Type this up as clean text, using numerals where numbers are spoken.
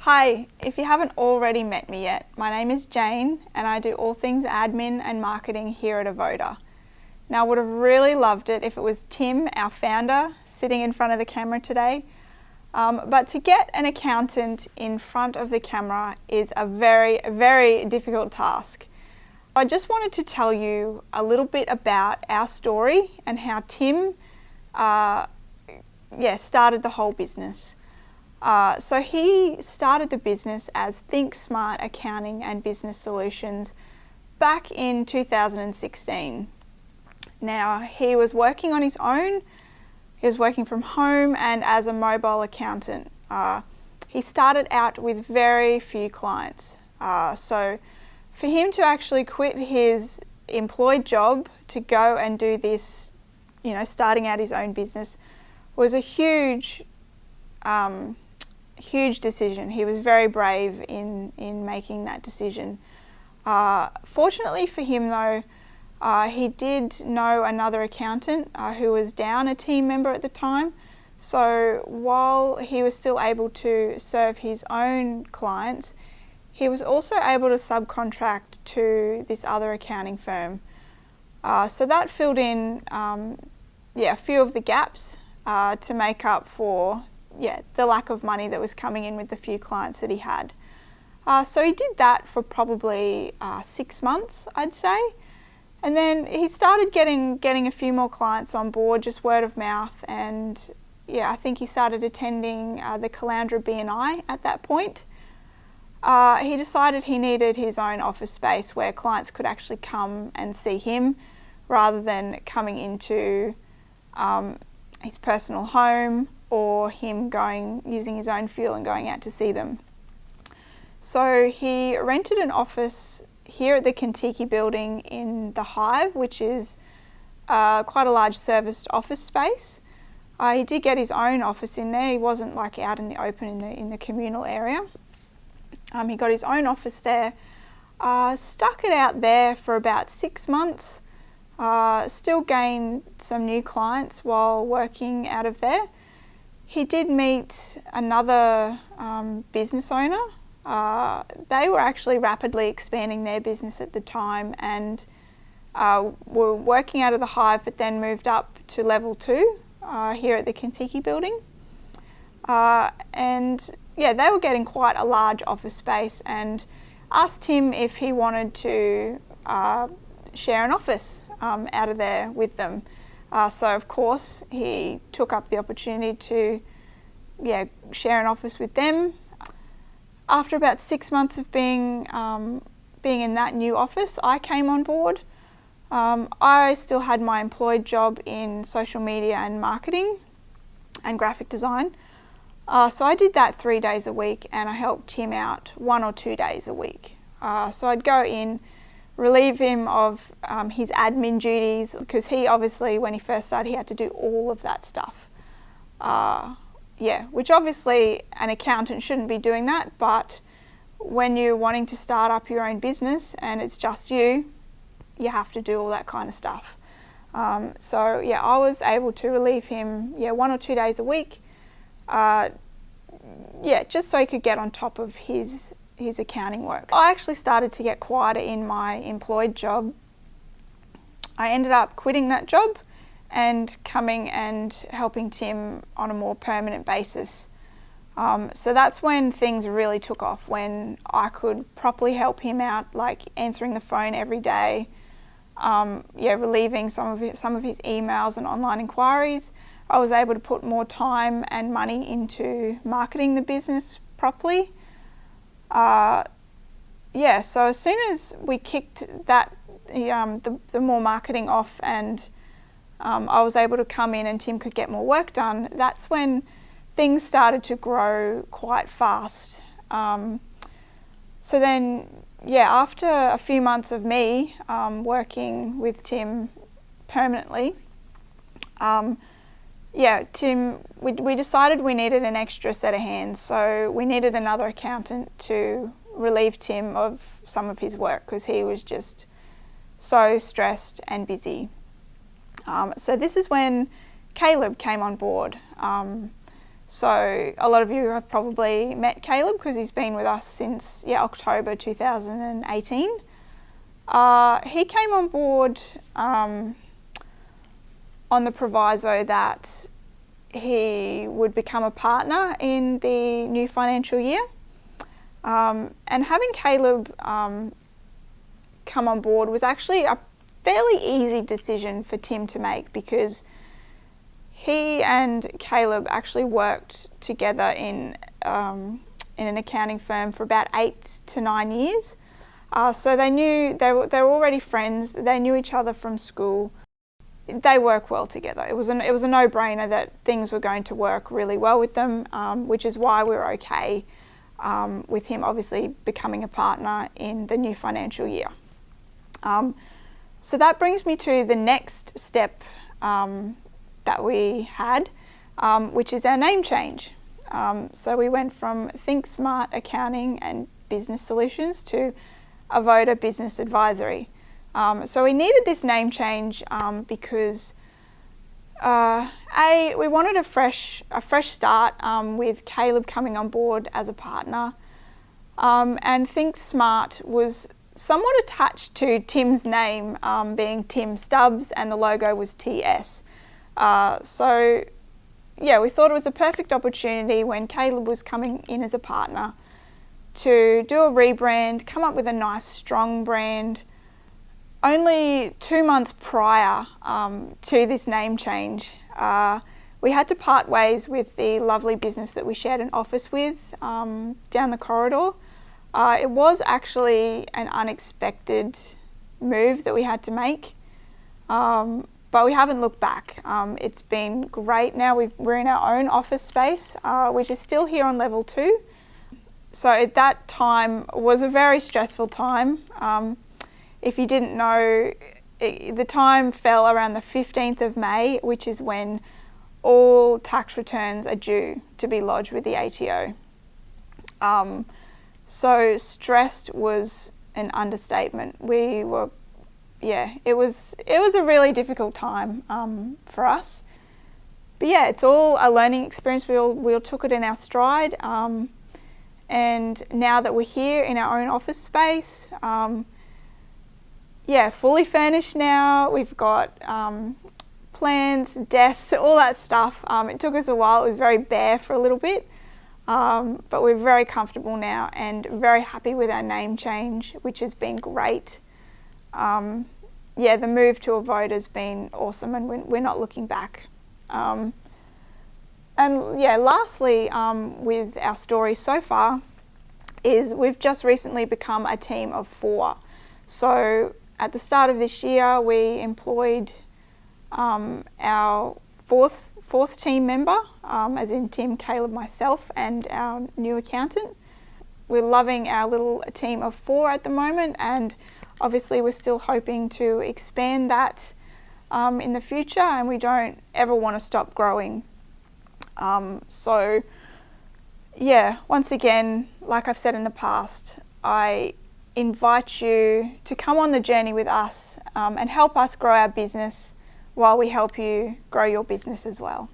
Hi, if you haven't already met me yet, my name is Jane and I do all things admin and marketing here at Avoda. Now, I would have really loved it if it was Tim, our founder, sitting in front of the camera today. But to get an accountant in front of the camera is a very, very difficult task. I just wanted to tell you a little bit about our story and how Tim started the whole business. So he started the business as Think Smart Accounting and Business Solutions back in 2016. Now, he was working on his own. He was working from home and as a mobile accountant. He started out with very few clients. So for him to actually quit his employed job to go and do this, starting out his own business was a huge decision. He was very brave in making that decision. Fortunately for him though, he did know another accountant who was down a team member at the time. So while he was still able to serve his own clients, he was also able to subcontract to this other accounting firm. So that filled in a few of the gaps to make up for the lack of money that was coming in with the few clients that he had. So he did that for probably 6 months, I'd say. And then he started getting a few more clients on board, just word of mouth. And I think he started attending the Caloundra BNI at that point. He decided he needed his own office space where clients could actually come and see him rather than coming into his personal home or him using his own fuel and going out to see them. So he rented an office here at the Kentucky building in the Hive, which is quite a large serviced office space. He did get his own office in there. He wasn't like out in the open in the communal area. He got his own office there, stuck it out there for about 6 months, still gained some new clients while working out of there. He did meet another business owner. They were actually rapidly expanding their business at the time and were working out of the Hive, but then moved up to level 2 here at the Kentucky building. They were getting quite a large office space and asked him if he wanted to share an office out of there with them. So of course he took up the opportunity to share an office with them. After about 6 months of being in that new office, I came on board. I still had my employed job in social media and marketing and graphic design. So I did that 3 days a week and I helped Tim out 1 or 2 days a week. So I'd go in, relieve him of his admin duties, because he obviously, when he first started, he had to do all of that stuff. Which obviously an accountant shouldn't be doing that, but when you're wanting to start up your own business and it's just you have to do all that kind of stuff. I was able to relieve him 1 or 2 days a week, just so he could get on top of his accounting work. I actually started to get quieter in my employed job. I ended up quitting that job and coming and helping Tim on a more permanent basis. So that's when things really took off, when I could properly help him out, like answering the phone every day, relieving some of his emails and online inquiries. I was able to put more time and money into marketing the business properly. So as soon as we kicked that, the more marketing off and I was able to come in and Tim could get more work done, that's when things started to grow quite fast. So then, after a few months of me working with Tim permanently, Tim, we decided we needed an extra set of hands. So we needed another accountant to relieve Tim of some of his work because he was just so stressed and busy. So this is when Caleb came on board. So a lot of you have probably met Caleb because he's been with us since October 2018. He came on board on the proviso that he would become a partner in the new financial year. And having Caleb come on board was actually a fairly easy decision for Tim to make, because he and Caleb actually worked together in an accounting firm for about 8 to 9 years. So they were already friends. They knew each other from school. They work well together. It was a no-brainer that things were going to work really well with them, which is why we were okay with him obviously becoming a partner in the new financial year. So that brings me to the next step that we had, which is our name change. So we went from Think Smart Accounting and Business Solutions to Avoda Business Advisory. So we needed this name change because we wanted a fresh start with Caleb coming on board as a partner, and Think Smart was somewhat attached to Tim's name, being Tim Stubbs, and the logo was TS. So we thought it was a perfect opportunity when Caleb was coming in as a partner to do a rebrand, come up with a nice strong brand. Only 2 months prior to this name change, we had to part ways with the lovely business that we shared an office with down the corridor. It was actually an unexpected move that we had to make, but we haven't looked back. It's been great. Now we're in our own office space, which is still here on level 2. So at that time was a very stressful time. If you didn't know, the time fell around the 15th of May, which is when all tax returns are due to be lodged with the ATO. So stressed was an understatement. We were, it was a really difficult time for us. But it's all a learning experience. We all took it in our stride. And now that we're here in our own office space, fully furnished now. We've got plans, desks, all that stuff. It took us a while. It was very bare for a little bit, but we're very comfortable now and very happy with our name change, which has been great. The move to Avoda's been awesome, and we're not looking back. Lastly, with our story so far, is we've just recently become a team of 4. So at the start of this year, we employed our fourth team member, as in Tim, Caleb, myself, and our new accountant. We're loving our little team of 4 at the moment, and obviously we're still hoping to expand that in the future, and we don't ever want to stop growing. Once again, like I've said in the past, I invite you to come on the journey with us and help us grow our business while we help you grow your business as well.